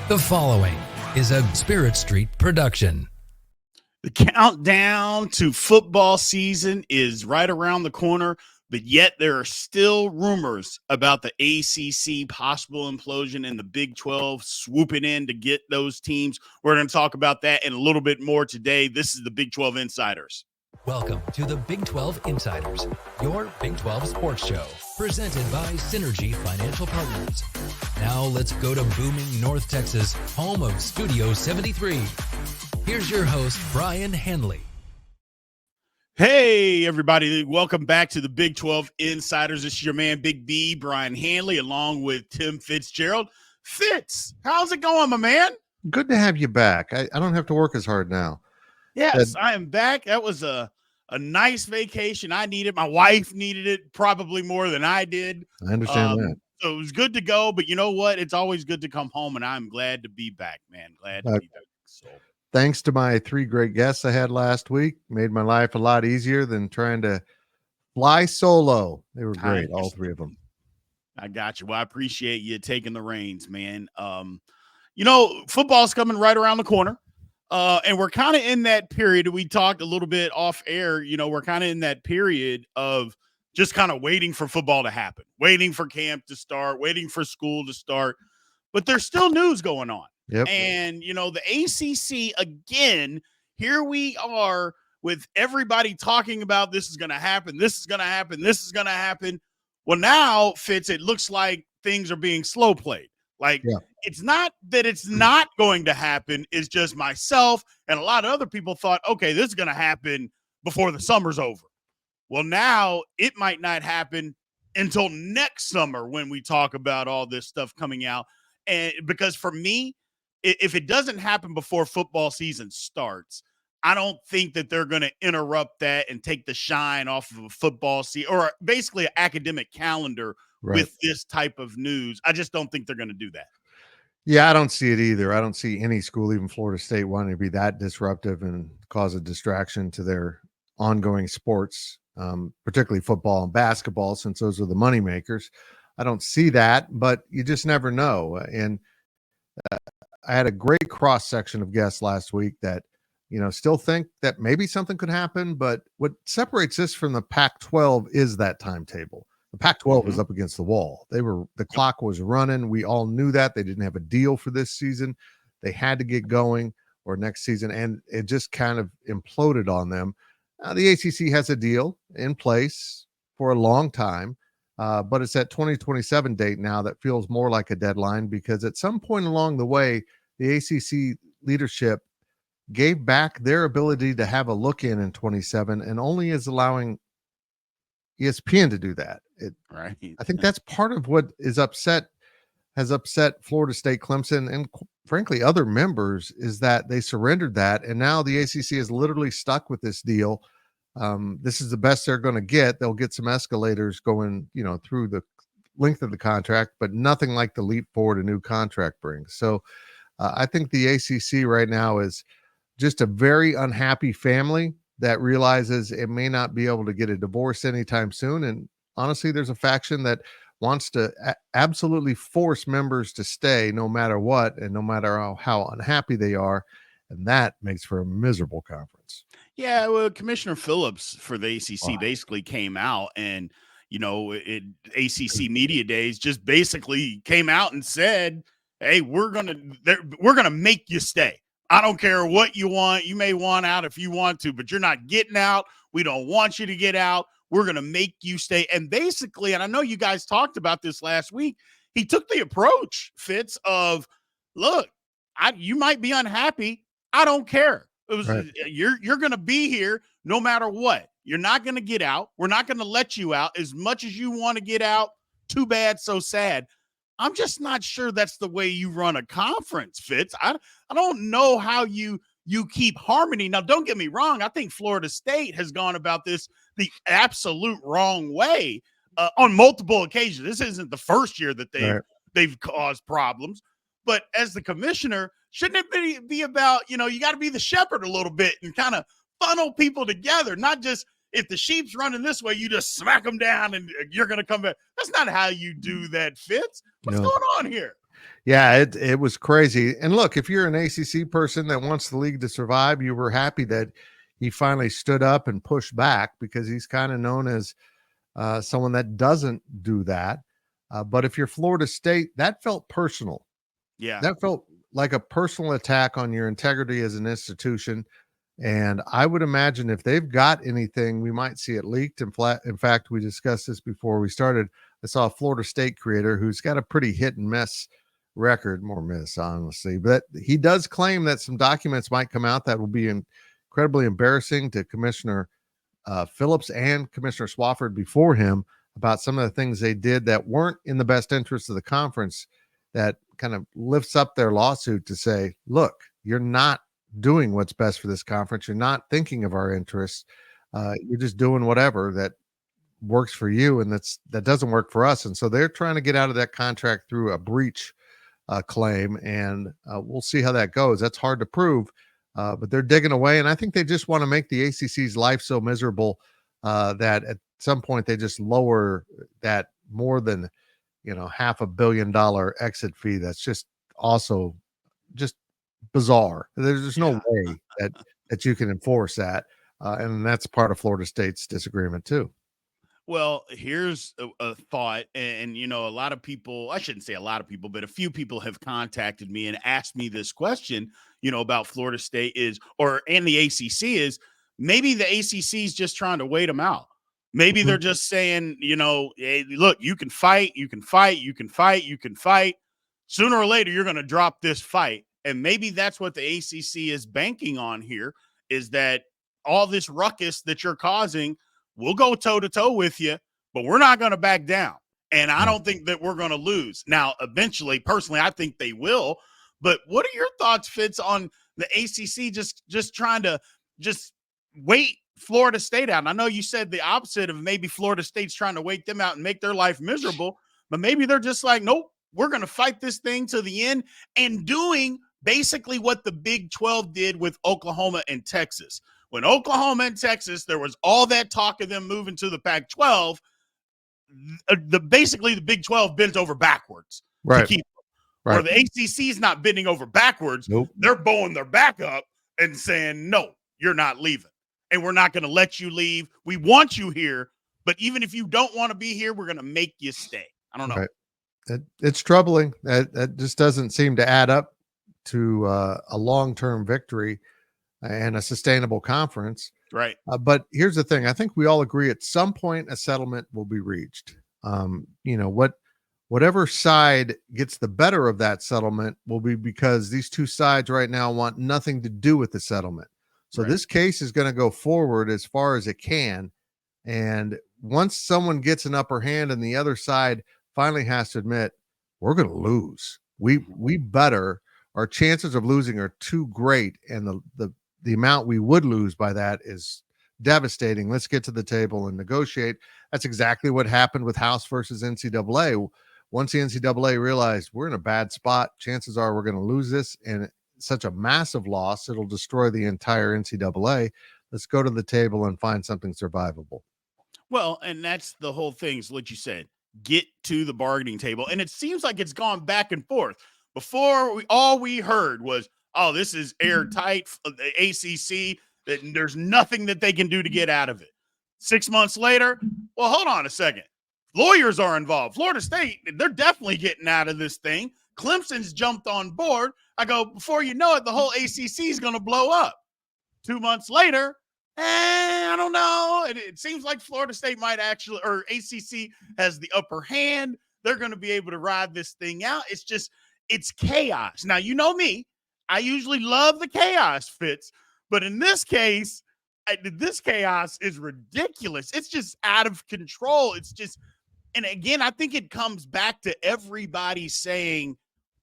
The following is a Spirit Street production. The countdown to football season is right around the corner, but yet there are still rumors about the ACC possible implosion and the Big 12 swooping in to get those teams. We're going to talk about that and a little bit more today. This is the Big 12 Insiders. Welcome to the Big 12 Insiders, your Big 12 sports show, presented by Synergy Financial Partners. Now let's go to booming North Texas, home of Studio 73. Here's your host, Brien Hanley. Hey, everybody. Welcome back to the Big 12 Insiders. This is your man, Big B, Brien Hanley, along with Tim Fitzgerald. Fitz, how's it going, my man? Good to have you back. I don't have to work as hard now. Yes, I am back. That was a nice vacation. I needed. My wife needed it probably more than I did. I understand that. So it was good to go, but you know what? It's always good to come home, and I'm glad to be back, man. Glad to be back. So, thanks to my 3 great guests I had last week, made my life a lot easier than trying to fly solo. They were great, all 3 of them. I got you. Well, I appreciate you taking the reins, man. You know, football's coming right around the corner. And we're kind of in that period. We talked a little bit off air. You know, we're kind of in that period of just kind of waiting for football to happen, waiting for camp to start, waiting for school to start. But there's still news going on. Yep. And, you know, the ACC, again, here we are with everybody talking about this is going to happen. This is going to happen. This is going to happen. Well, now, Fitz, it looks like things are being slow played. Like, It's not that it's not going to happen. It's just myself and a lot of other people thought, okay, this is going to happen before the summer's over. Well, now it might not happen until next summer when we talk about all this stuff coming out. And because for me, if it doesn't happen before football season starts, I don't think that they're going to interrupt that and take the shine off of a football season or basically an academic calendar with this type of news. I just don't think they're going to do that. Yeah, I don't see it either. I don't see any school, even Florida State, wanting to be that disruptive and cause a distraction to their ongoing sports, particularly football and basketball, since those are the money makers. I don't see that, but you just never know. And I had a great cross-section of guests last week that, you know, still think that maybe something could happen, but what separates this from the Pac-12 is that timetable. The Pac-12 was up against the wall. The clock was running. We all knew that. They didn't have a deal for this season. They had to get going or next season, and it just kind of imploded on them. The ACC has a deal in place for a long time, but it's that 2027 date now that feels more like a deadline because at some point along the way, the ACC leadership gave back their ability to have a look in 27 and only is allowing ESPN to do that. I think that's part of what has upset Florida State, Clemson, and frankly other members is that they surrendered that, and now the ACC is literally stuck with this deal. This is the best they're going to get. They'll get some escalators going, you know, through the length of the contract, but nothing like the leap forward a new contract brings. So I think the ACC right now is just a very unhappy family that realizes it may not be able to get a divorce anytime soon. And honestly, there's a faction that wants to absolutely force members to stay no matter what and no matter how unhappy they are. And that makes for a miserable conference. Yeah, well, Commissioner Phillips for the ACC basically came out and, you know, ACC Media Days just basically came out and said, hey, we're going to make you stay. I don't care what you want. You may want out if you want to, but you're not getting out. We don't want you to get out. We're going to make you stay. And basically, and I know you guys talked about this last week, he took the approach, Fitz, of, look, you might be unhappy. I don't care. It was You're going to be here no matter what. You're not going to get out. We're not going to let you out. As much as you want to get out, too bad, so sad. I'm just not sure that's the way you run a conference, Fitz. I don't know how you keep harmony. Now, don't get me wrong. I think Florida State has gone about this the absolute wrong way on multiple occasions. This isn't the first year that they've caused problems. But as the commissioner, shouldn't it be about, you know, you got to be the shepherd a little bit and kind of funnel people together, not just if the sheep's running this way, you just smack them down and you're going to come back. That's not how you do that, Fitz. What's going on here? Yeah, it was crazy. And look, if you're an ACC person that wants the league to survive, you were happy that he finally stood up and pushed back, because he's kind of known as someone that doesn't do that. But if you're Florida State, that felt personal. Yeah. That felt like a personal attack on your integrity as an institution. And I would imagine if they've got anything, we might see it leaked. In fact, we discussed this before we started. I saw a Florida State creator who's got a pretty hit and miss record, more miss, honestly. But he does claim that some documents might come out that will be incredibly embarrassing to Commissioner Phillips and Commissioner Swafford before him, about some of the things they did that weren't in the best interest of the conference, that kind of lifts up their lawsuit to say, look, you're not doing what's best for this conference. You're not thinking of our interests. You're just doing whatever that works for you, and that doesn't work for us. And so they're trying to get out of that contract through a breach claim, and we'll see how that goes. That's hard to prove, but they're digging away, and I think they just want to make the ACC's life so miserable that at some point they just lower that more than $500 million exit fee. That's just also just bizarre. There's no way that you can enforce that, and that's part of Florida State's disagreement too. Well, here's a thought, and a lot of people, I shouldn't say a lot of people, but a few people have contacted me and asked me this question, about Florida State and the ACC is, maybe the ACC is just trying to wait them out. Maybe they're just saying, hey, look, you can fight. Sooner or later, you're going to drop this fight. And maybe that's what the ACC is banking on here, is that all this ruckus that you're causing, we'll go toe-to-toe with you, but we're not going to back down. And I don't think that we're going to lose. Now, eventually, personally, I think they will. But what are your thoughts, Fitz, on the ACC just trying to just wait Florida State out? And I know you said the opposite of maybe Florida State's trying to wait them out and make their life miserable, but maybe they're just like, nope, we're going to fight this thing to the end, and doing basically what the Big 12 did with Oklahoma and Texas. When Oklahoma and Texas, there was all that talk of them moving to the Pac-12, basically the Big 12 bent over backwards to keep them. Where the ACC is not bending over backwards. Nope. They're bowing their back up and saying, no, you're not leaving. And we're not going to let you leave. We want you here, but even if you don't want to be here, we're going to make you stay. I don't know. Right. It's troubling. That just doesn't seem to add up to a long-term victory and a sustainable conference. Right. But here's the thing. I think we all agree at some point a settlement will be reached. Whatever side gets the better of that settlement will be because these two sides right now want nothing to do with the settlement. So this case is going to go forward as far as it can. And once someone gets an upper hand and the other side finally has to admit, we're going to lose. We better. Our chances of losing are too great. And the amount we would lose by that is devastating. Let's get to the table and negotiate. That's exactly what happened with House versus NCAA. Once the NCAA realized we're in a bad spot, chances are we're going to lose this, and such a massive loss, it'll destroy the entire NCAA. Let's go to the table and find something survivable. Well, and that's the whole thing, is what you said. Get to the bargaining table. And it seems like it's gone back and forth. Before, all we heard was, oh, this is airtight, the ACC, that there's nothing that they can do to get out of it. 6 months later, well, hold on a second. Lawyers are involved. Florida State, they're definitely getting out of this thing. Clemson's jumped on board. I go, before you know it, the whole ACC is going to blow up. 2 months later, I don't know. It seems like Florida State might actually, or ACC has the upper hand. They're going to be able to ride this thing out. It's chaos. Now, you know me. I usually love the chaos, Fitz. But in this case, this chaos is ridiculous. It's just out of control. It's just, and again, I think it comes back to everybody saying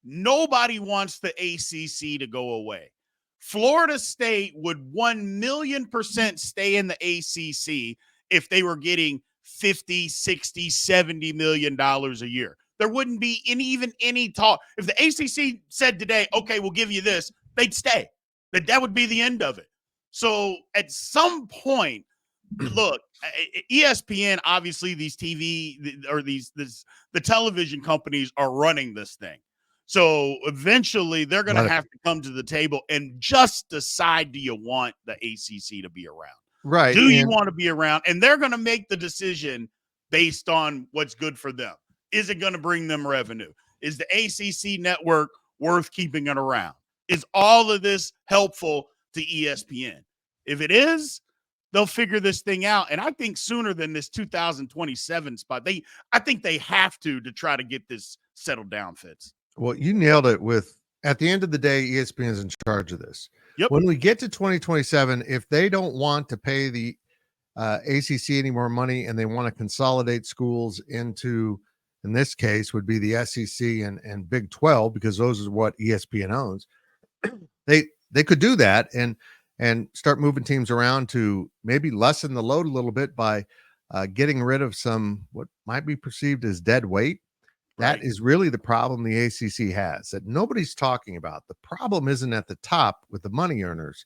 nobody wants the ACC to go away. Florida State would 1,000,000% stay in the ACC if they were getting $50, $60, $70 million a year. There wouldn't be any talk. If the ACC said today, okay, we'll give you this, they'd stay. That would be the end of it. So at some point, look, ESPN, obviously these TV or the television companies are running this thing. So eventually they're going to have to come to the table and just decide, do you want the ACC to be around? Right. Do you want to be around? And they're going to make the decision based on what's good for them. Is it going to bring them revenue? Is the ACC network worth keeping it around? Is all of this helpful to ESPN? If it is, they'll figure this thing out. And I think sooner than this 2027 spot, I think they have to try to get this settled down, Fitz. Well, you nailed it with, at the end of the day, ESPN is in charge of this. Yep. When we get to 2027, if they don't want to pay the ACC any more money and they want to consolidate schools into, in this case, would be the SEC and Big 12, because those are what ESPN owns, they could do that and start moving teams around to maybe lessen the load a little bit by getting rid of some what might be perceived as dead weight. That is really the problem the ACC has that nobody's talking about. The problem isn't at the top with the money earners.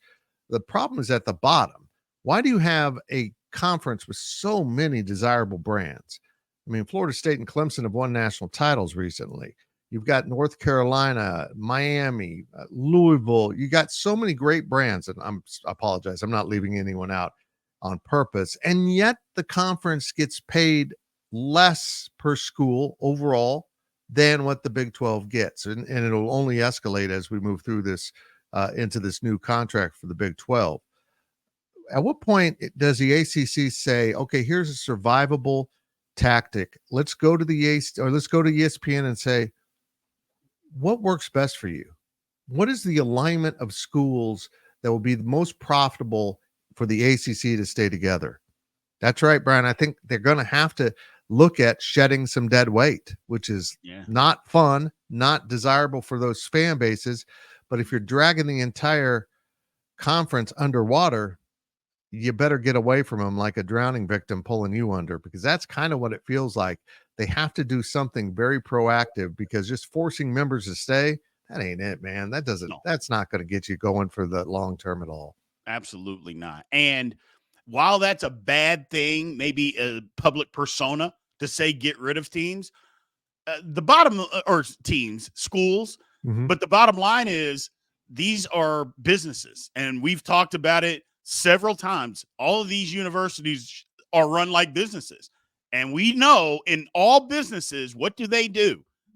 The problem is at the bottom. Why do you have a conference with so many desirable brands? I mean, Florida State and Clemson have won national titles recently. You've got North Carolina, Miami, Louisville. You got so many great brands, and I apologize, I'm not leaving anyone out on purpose. And yet the conference gets paid less per school overall than what the Big 12 gets. And it'll only escalate as we move through this into this new contract for the Big 12. At what point does the ACC say, okay, here's a survivable tactic. Let's go to let's go to ESPN and say, what works best for you? What is the alignment of schools that will be the most profitable for the ACC to stay together? That's right, Brian. I think they're going to have to look at shedding some dead weight, which is not fun, not desirable for those fan bases. But if you're dragging the entire conference underwater, you better get away from them like a drowning victim pulling you under, because that's kind of what it feels like. They have to do something very proactive, because just forcing members to stay, that ain't it, man. That's not going to get you going for the long term at all. Absolutely not. And while that's a bad thing, maybe a public persona to say get rid of teams, the bottom or teams, schools, but the bottom line is these are businesses, and we've talked about it several times. All of these universities are run like businesses, and we know in all businesses, what do? They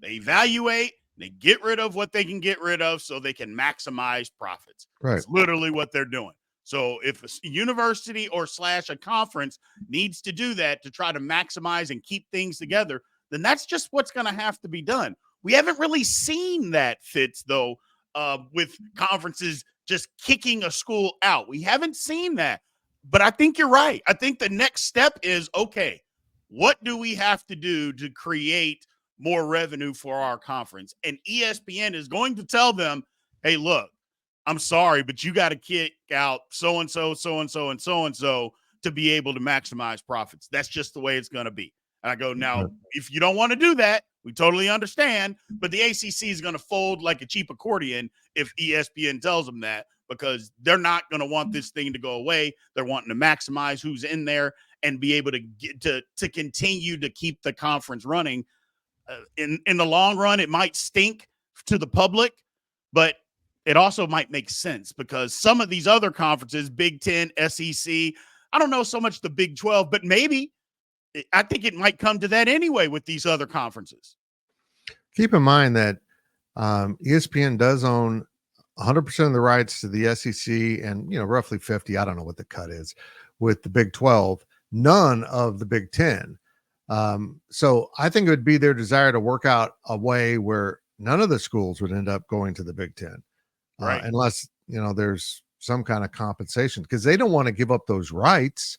evaluate, they get rid of what they can get rid of so they can maximize profits. Right. It's literally what they're doing. So if a university or / a conference needs to do that to try to maximize and keep things together, then that's just what's going to have to be done. We haven't really seen that, Fitz, though, with conferences just kicking a school out. We haven't seen that. But I think you're right. I think the next step is, okay, what do we have to do to create more revenue for our conference? And ESPN is going to tell them, hey, look, I'm sorry, but you got to kick out so-and-so, so-and-so, and so-and-so to be able to maximize profits. That's just the way it's going to be. And I go, now, if you don't want to do that, we totally understand, but the ACC is going to fold like a cheap accordion if ESPN tells them that, because they're not going to want this thing to go away. They're wanting to maximize who's in there and be able to get to continue to keep the conference running. In the long run, it might stink to the public, but it also might make sense, because some of these other conferences, Big 10, SEC, I don't know so much the Big 12, but maybe I think it might come to that anyway with these other conferences. Keep in mind that ESPN does own 100% of the rights to the SEC and, roughly 50, I don't know what the cut is, with the Big 12, none of the Big 10. So I think it would be their desire to work out a way where none of the schools would end up going to the Big 10. Right. Unless, there's some kind of compensation, because they don't want to give up those rights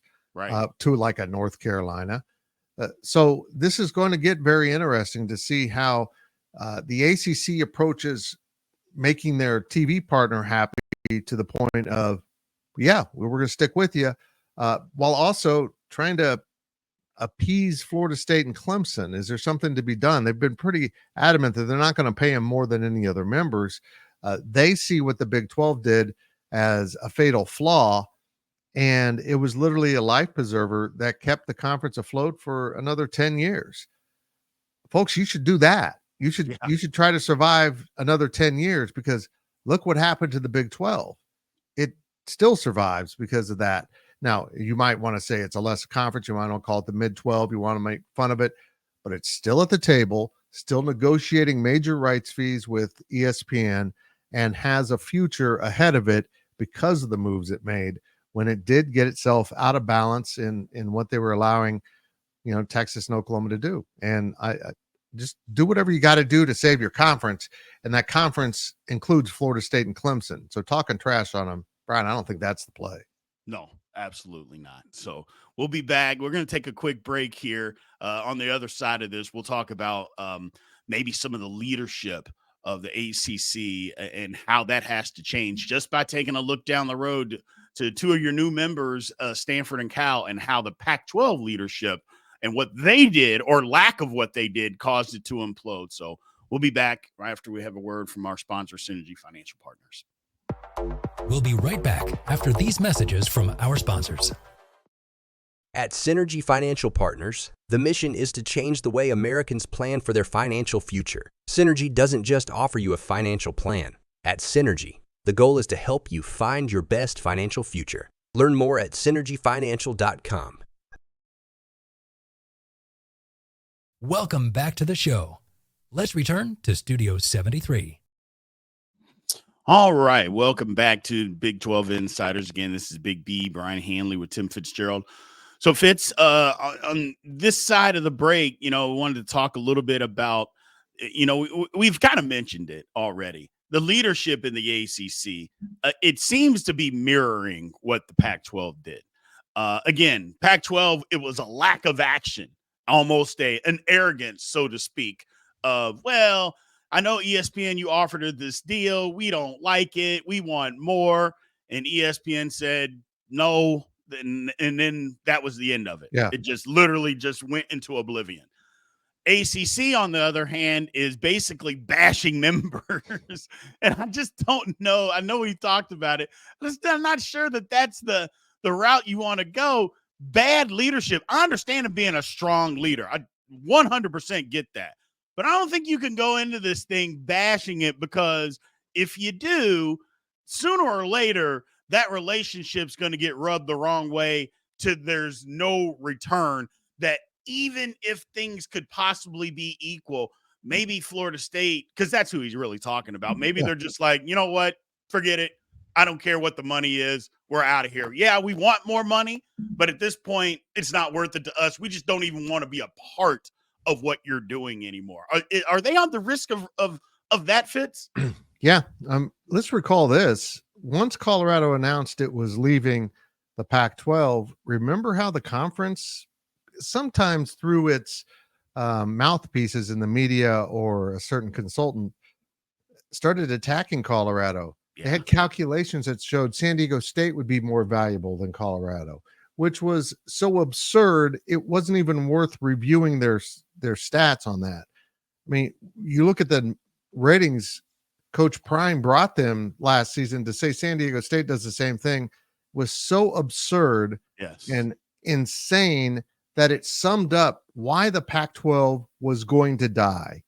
to like a North Carolina. So this is going to get very interesting to see how the ACC approaches making their TV partner happy to the point of, we're going to stick with you, while also trying to appease Florida State and Clemson. Is there something to be done? They've been pretty adamant that they're not going to pay them more than any other members. They see what the Big 12 did as a fatal flaw, and it was literally a life preserver that kept the conference afloat for another 10 years. Folks, you should do that. You should Yeah. you should try to survive another 10 years, because look what happened to the Big 12. It still survives because of that. Now, you might want to say it's a lesser conference. You might want to call it the mid 12. You want to make fun of it, but it's still at the table, still negotiating major rights fees with ESPN, and has a future ahead of it because of the moves it made when it did get itself out of balance in what they were allowing, Texas and Oklahoma to do. And I just do whatever you got to do to save your conference. And that conference includes Florida State and Clemson. So talking trash on them, Brian, I don't think that's the play. No, absolutely not. So we'll be back. We're going to take a quick break here. On the other side of this, we'll talk about maybe some of the leadership of the ACC and how that has to change just by taking a look down the road to two of your new members, Stanford and Cal, and how the Pac-12 leadership and what they did, or lack of what they did, caused it to implode. So we'll be back right after we have a word from our sponsor, Synergy Financial Partners. We'll be right back after these messages from our sponsors. At Synergy Financial Partners, the mission is to change the way Americans plan for their financial future. Synergy doesn't just offer you a financial plan. At Synergy, the goal is to help you find your best financial future. Learn more at synergyfinancial.com. Welcome back to the show. Let's return to Studio 73. All right. Welcome back to Big 12 Insiders. Again, this is Big B, Brien Hanley with Tim Fitzgerald. So Fitz, on this side of the break, we wanted to talk a little bit about, we've kind of mentioned it already. The leadership in the ACC, it seems to be mirroring what the Pac-12 did. Again, Pac-12, it was a lack of action, almost an arrogance, so to speak, of, well, I know ESPN, you offered her this deal. We don't like it. We want more. And ESPN said no. And then that was the end of it. Yeah. It just literally just went into oblivion. ACC, on the other hand, is basically bashing members. And I just don't know. I know we talked about it. I'm not sure that that's the route you want to go. Bad leadership. I understand it being a strong leader. I 100% get that. But I don't think you can go into this thing bashing it, because if you do, sooner or later, that relationship's going to get rubbed the wrong way to there's no return. That even if things could possibly be equal, maybe Florida State, because that's who he's really talking about. Maybe they're just like, you know what? Forget it. I don't care what the money is. We're out of here. Yeah, we want more money, but at this point, it's not worth it to us. We just don't even want to be a part of what you're doing anymore. Are they on the risk of that, Fitz? Yeah. Let's recall this. Once Colorado announced it was leaving the Pac-12, remember how the conference, sometimes through its mouthpieces in the media or a certain consultant, started attacking Colorado. Yeah. They had calculations that showed San Diego State would be more valuable than Colorado, which was so absurd it wasn't even worth reviewing their stats on that. I mean, you look at the ratings Coach Prime brought them last season, to say San Diego State does the same thing was so absurd and insane that it summed up why the Pac-12 was going to die.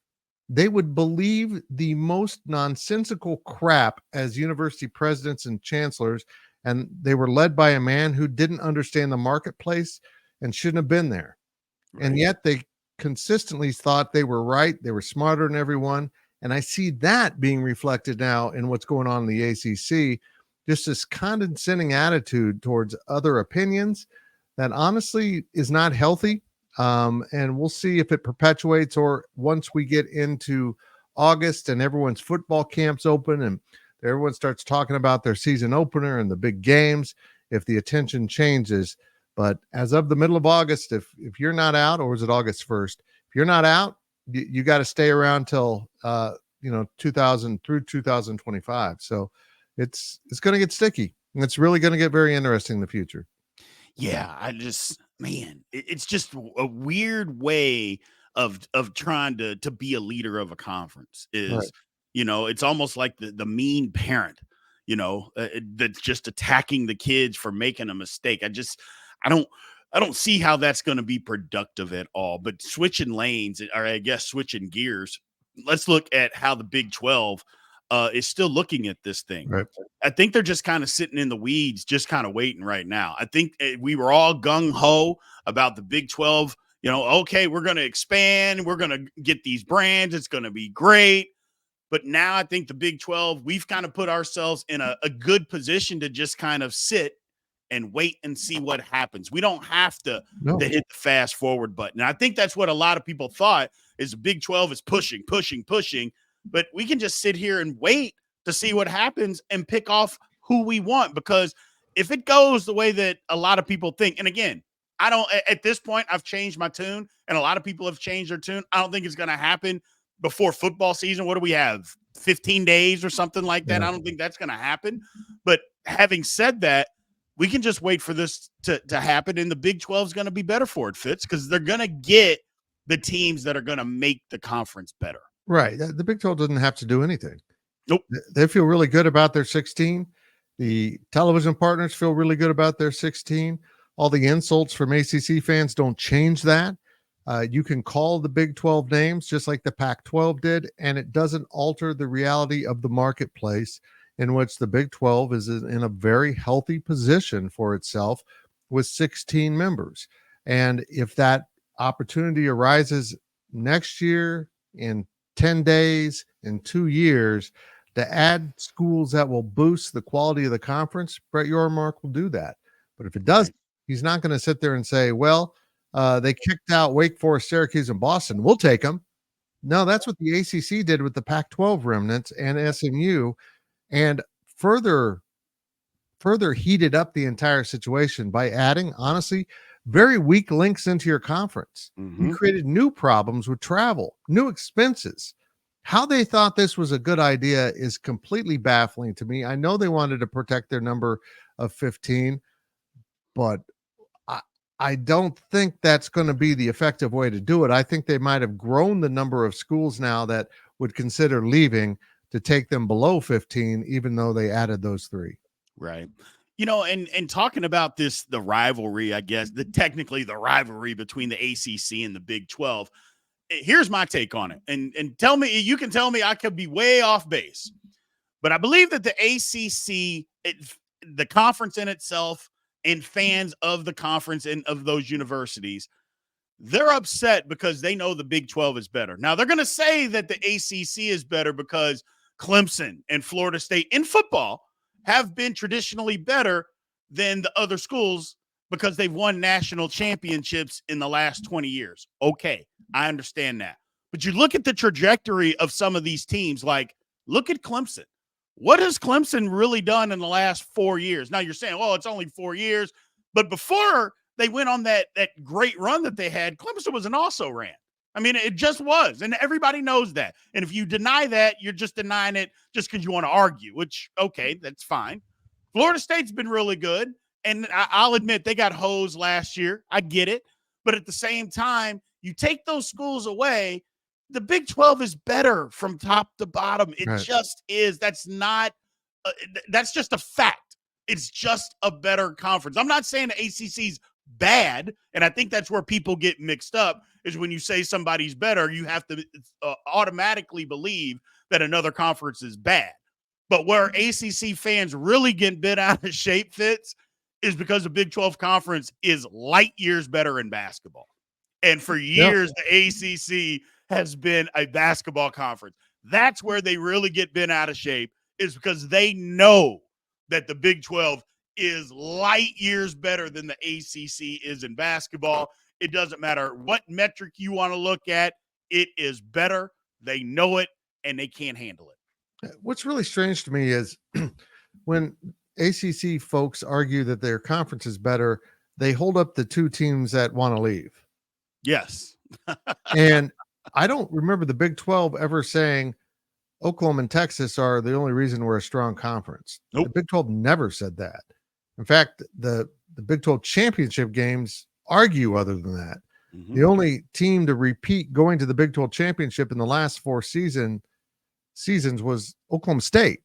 They would believe the most nonsensical crap as university presidents and chancellors, and they were led by a man who didn't understand the marketplace and shouldn't have been there. Right. And yet they consistently thought they were right. They were smarter than everyone. And I see that being reflected now in what's going on in the ACC, just this condescending attitude towards other opinions that honestly is not healthy. And we'll see if it perpetuates, or once we get into August and everyone's football camps open and everyone starts talking about their season opener and the big games, if the attention changes. But as of the middle of August, if you're not out, or is it August 1st? If you're not out, you got to stay around till 2000 through 2025. So it's going to get sticky, and it's really going to get very interesting in the future. Yeah, it's just a weird way of trying to be a leader of a conference. Is right. It's almost like the mean parent, that's just attacking the kids for making a mistake. I don't see how that's going to be productive at all. But switching lanes, or I guess switching gears, let's look at how the Big 12 is still looking at this thing. Right. I think they're just kind of sitting in the weeds, just kind of waiting right now. I think we were all gung-ho about the Big 12, okay, we're going to expand. We're going to get these brands. It's going to be great. But now I think the Big 12, we've kind of put ourselves in a good position to just kind of sit and wait and see what happens. We don't have to hit the fast forward button. And I think that's what a lot of people thought is the Big 12 is pushing. But we can just sit here and wait to see what happens and pick off who we want. Because if it goes the way that a lot of people think, and again, at this point, I've changed my tune and a lot of people have changed their tune. I don't think it's going to happen before football season. What do we have? 15 days or something like that. Yeah. I don't think that's going to happen. But having said that, we can just wait for this to happen, and the Big 12 is going to be better for it, Fitz, because they're going to get the teams that are going to make the conference better. Right. The Big 12 doesn't have to do anything. Nope. They feel really good about their 16. The television partners feel really good about their 16. All the insults from ACC fans don't change that. You can call the Big 12 names just like the Pac-12 did, and it doesn't alter the reality of the marketplace in which the Big 12 is in a very healthy position for itself with 16 members. And if that opportunity arises next year, in 10 days, in 2 years, to add schools that will boost the quality of the conference, Brett Yormark will do that. But if it does, he's not going to sit there and say, well, they kicked out Wake Forest, Syracuse, and Boston. We'll take them. No, that's what the ACC did with the Pac-12 remnants and SMU, and further heated up the entire situation by adding, honestly, very weak links into your conference. Mm-hmm. You created new problems with travel, new expenses. How they thought this was a good idea is completely baffling to me. I know they wanted to protect their number of 15, but I don't think that's going to be the effective way to do it. I think they might have grown the number of schools now that would consider leaving to take them below 15, even though they added those 3. Right. And talking about the rivalry, I guess, technically the rivalry between the ACC and the Big 12, here's my take on it. And you can tell me I could be way off base, but I believe that the ACC, the conference in itself, and fans of the conference and of those universities, they're upset because they know the Big 12 is better. Now, they're going to say that the ACC is better because Clemson and Florida State in football have been traditionally better than the other schools because they've won national championships in the last 20 years. Okay, I understand that. But you look at the trajectory of some of these teams, like look at Clemson. What has Clemson really done in the last 4 years? Now you're saying, well, it's only 4 years. But before they went on that great run that they had, Clemson was an also-ran. I mean, it just was. And everybody knows that. And if you deny that, you're just denying it just because you want to argue, which, okay, that's fine. Florida State's been really good. And I'll admit they got hosed last year. I get it. But at the same time, you take those schools away, the Big 12 is better from top to bottom. It just is. That's just a fact. It's just a better conference. I'm not saying the ACC's bad, and I think that's where people get mixed up, is when you say somebody's better, you have to automatically believe that another conference is bad. But where ACC fans really get bent out of shape, Fitz, is because the Big 12 conference is light years better in basketball. And for years, the ACC has been a basketball conference. That's where they really get bent out of shape, is because they know that the Big 12 is light years better than the ACC is in basketball. It doesn't matter what metric you want to look at. It is better. They know it, and they can't handle it. What's really strange to me is when ACC folks argue that their conference is better, they hold up the 2 teams that want to leave. Yes. And I don't remember the Big 12 ever saying Oklahoma and Texas are the only reason we're a strong conference. Nope. The Big 12 never said that. In fact, the Big 12 championship games argue other than that. Mm-hmm. The only team to repeat going to the Big 12 championship in the last 4 seasons was Oklahoma State.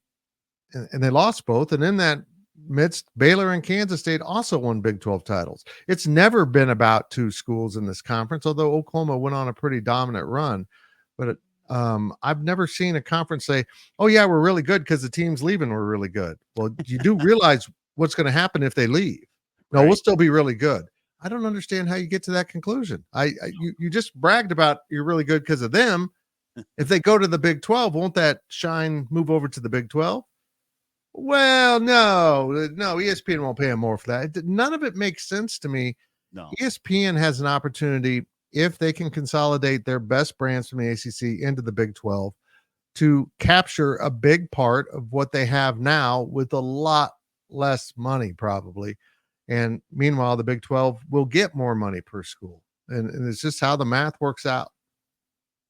And they lost both. And in that midst, Baylor and Kansas State also won Big 12 titles. It's never been about 2 schools in this conference, although Oklahoma went on a pretty dominant run. But I've never seen a conference say, "Oh yeah, we're really good because the team's leaving. We're really good." Well, you do realize what's going to happen if they leave. No, we'll Right. still be really good. I don't understand how you get to that conclusion. You just bragged about you're really good because of them. If they go to the Big 12, won't that shine move over to the Big 12? Well, no, ESPN won't pay them more for that. None of it makes sense to me. No. ESPN has an opportunity, if they can consolidate their best brands from the ACC into the Big 12, to capture a big part of what they have now with a lot less money, probably. And meanwhile, the Big 12 will get more money per school. And it's just how the math works out.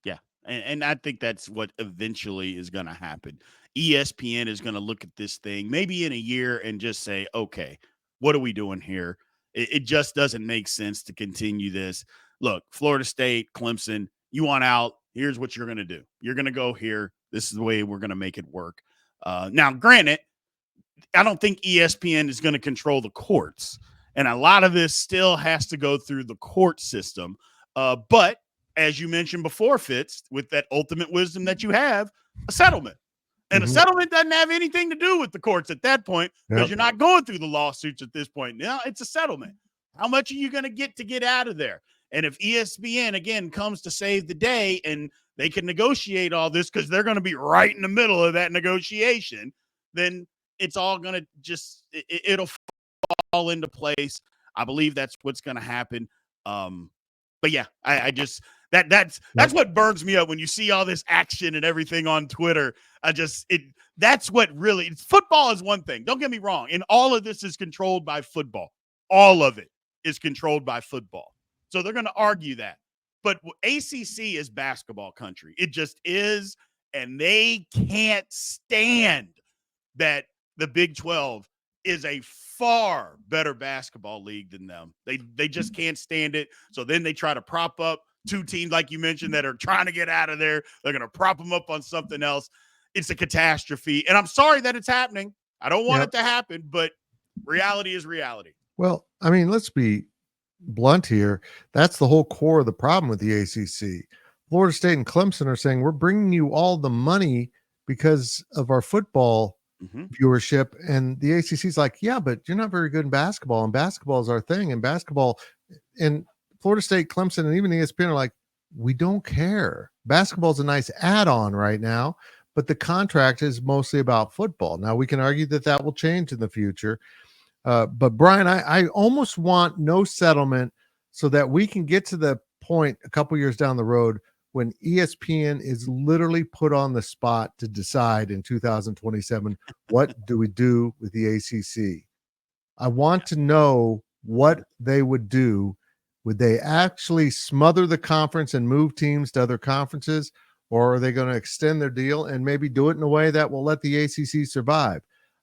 Yeah. And I think that's what eventually is going to happen. ESPN is going to look at this thing maybe in a year and just say, okay, what are we doing here? It just doesn't make sense to continue this. Look, Florida State, Clemson, you want out. Here's what you're going to do. You're going to go here. This is the way we're going to make it work. Now, granted, I don't think ESPN is going to control the courts. And a lot of this still has to go through the court system. But as you mentioned before, Fitz, with that ultimate wisdom that you have, a settlement. And a settlement doesn't have anything to do with the courts at that point because you're not going through the lawsuits at this point. Now it's a settlement. How much are you going to get out of there? And if ESPN, again, comes to save the day and they can negotiate all this because they're going to be right in the middle of that negotiation, then it's all going to just it'll fall into place. I believe that's what's going to happen. But yeah, I just that's what burns me up when you see all this action and everything on Twitter. That's what really football is one thing. Don't get me wrong. And all of this is controlled by football. All of it is controlled by football. So they're going to argue that. But ACC is basketball country. It just is. And they can't stand that the Big 12 is a far better basketball league than them. They just can't stand it. So then they try to prop up two teams, like you mentioned, that are trying to get out of there. They're going to prop them up on something else. It's a catastrophe. And I'm sorry that it's happening. I don't want it to happen, but reality is reality. Well, I mean, let's be blunt here. That's the whole core of the problem with the ACC. Florida State and Clemson are saying, we're bringing you all the money because of our football viewership. And the ACC is like, yeah, but you're not very good in basketball, and basketball is our thing. And basketball, and Florida State, Clemson, and even ESPN are like, we don't care. Basketball is a nice add-on right now, but the contract is mostly about football. Now, we can argue that that will change in the future. But Brien, I almost want no settlement so that we can get to the point a couple years down the road when ESPN is literally put on the spot to decide in 2027, what do we do with the ACC? I want to know what they would do. Would they actually smother the conference and move teams to other conferences, or are they going to extend their deal and maybe do it in a way that will let the ACC survive?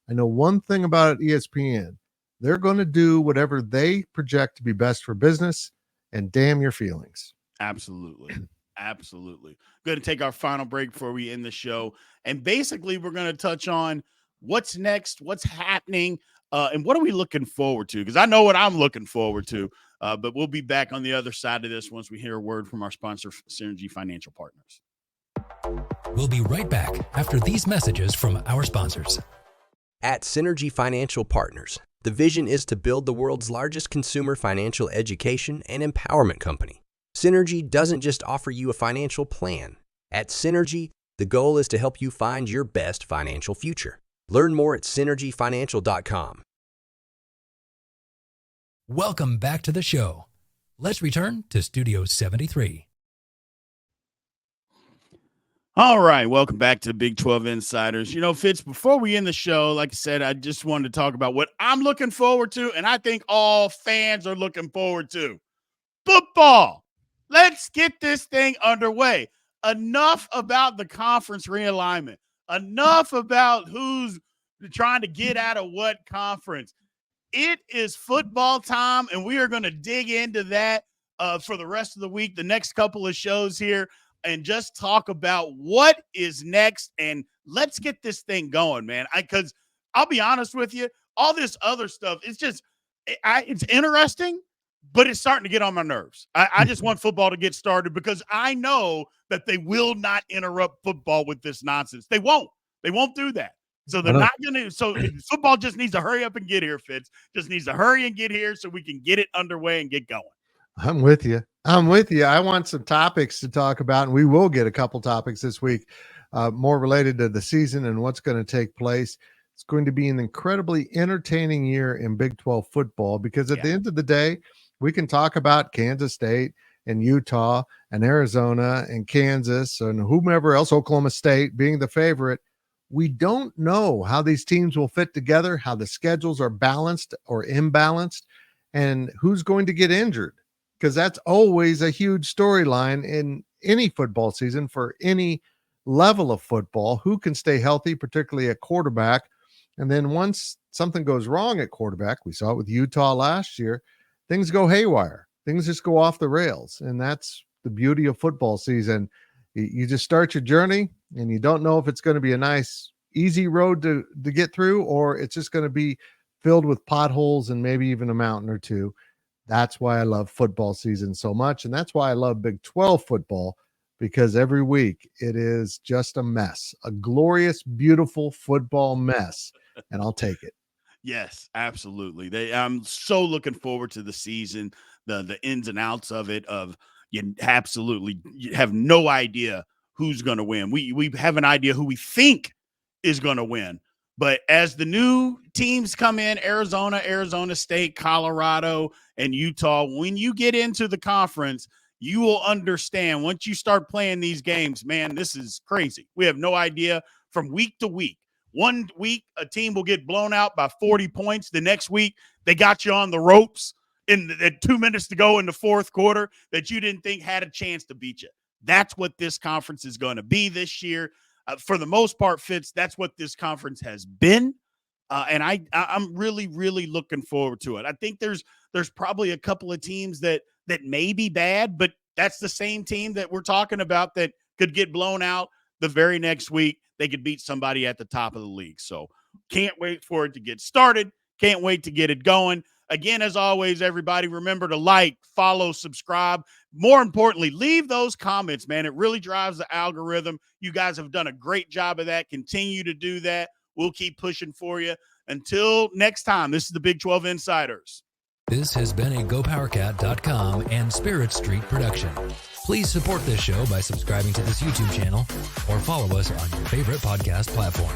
I know one thing about ESPN. They're going to do whatever they project to be best for business, and damn your feelings. Absolutely. Absolutely. Going to take our final break before we end the show. And basically, we're going to touch on what's next, what's happening, and what are we looking forward to? Because I know what I'm looking forward to, but we'll be back on the other side of this once we hear a word from our sponsor, Synergy Financial Partners. We'll be right back after these messages from our sponsors. At Synergy Financial Partners, the vision is to build the world's largest consumer financial education and empowerment company. Synergy doesn't just offer you a financial plan. At Synergy, the goal is to help you find your best financial future. Learn more at synergyfinancial.com. Welcome back to the show. Let's return to Studio 73. All right, welcome back to the Big 12 Insiders. You know, Fitz, before we end the show, like I said, I just wanted to talk about what I'm looking forward to, and I think all fans are looking forward to. Football. Let's get this thing underway. Enough about the conference realignment. Enough about who's trying to get out of what conference. It is football time, and we are going to dig into that for the rest of the week, the next couple of shows here, and just talk about what is next, and let's get this thing going, man. Because I'll be honest with you, all this other stuff, it's just it's interesting, but it's starting to get on my nerves. I just want football to get started because I know that they will not interrupt football with this nonsense. They won't. They won't do that. So they're not going to. So football just needs to hurry up and get here, Fitz. Just needs to hurry and get here so we can get it underway and get going. I'm with you. I'm with you. I want some topics to talk about, and we will get a couple topics this week, more related to the season and what's going to take place. It's going to be an incredibly entertaining year in Big 12 football because at the end of the day, we can talk about Kansas State and Utah and Arizona and Kansas and whomever else, Oklahoma State being the favorite. We don't know how these teams will fit together, how the schedules are balanced or imbalanced, and who's going to get injured, because that's always a huge storyline in any football season for any level of football. Who can stay healthy, particularly at quarterback? And then once something goes wrong at quarterback, we saw it with Utah last year, things go haywire. Things just go off the rails. And that's the beauty of football season. You just start your journey and you don't know if it's going to be a nice, easy road to get through, or it's just going to be filled with potholes and maybe even a mountain or two. That's why I love football season so much. And that's why I love Big 12 football, because every week it is just a mess, a glorious, beautiful football mess. And I'll take it. Yes, absolutely. I'm so looking forward to the season, the ins and outs of it. You have no idea who's going to win. We have an idea who we think is going to win. But as the new teams come in, Arizona State, Colorado, and Utah, when you get into the conference, you will understand once you start playing these games, man, this is crazy. We have no idea from week to week. One week, a team will get blown out by 40 points. The next week, they got you on the ropes at 2 minutes to go in the fourth quarter that you didn't think had a chance to beat you. That's what this conference is going to be this year. For the most part, Fitz, that's what this conference has been. And I'm really, really looking forward to it. I think there's probably a couple of teams that may be bad, but that's the same team that we're talking about that could get blown out the very next week. They could beat somebody at the top of the league. So can't wait for it to get started. Can't wait to get it going. Again, as always, everybody, remember to like, follow, subscribe. More importantly, leave those comments, man. It really drives the algorithm. You guys have done a great job of that. Continue to do that. We'll keep pushing for you. Until next time, this is the Big 12 Insiders. This has been a GoPowercat.com and Spirit Street production. Please support this show by subscribing to this YouTube channel or follow us on your favorite podcast platform.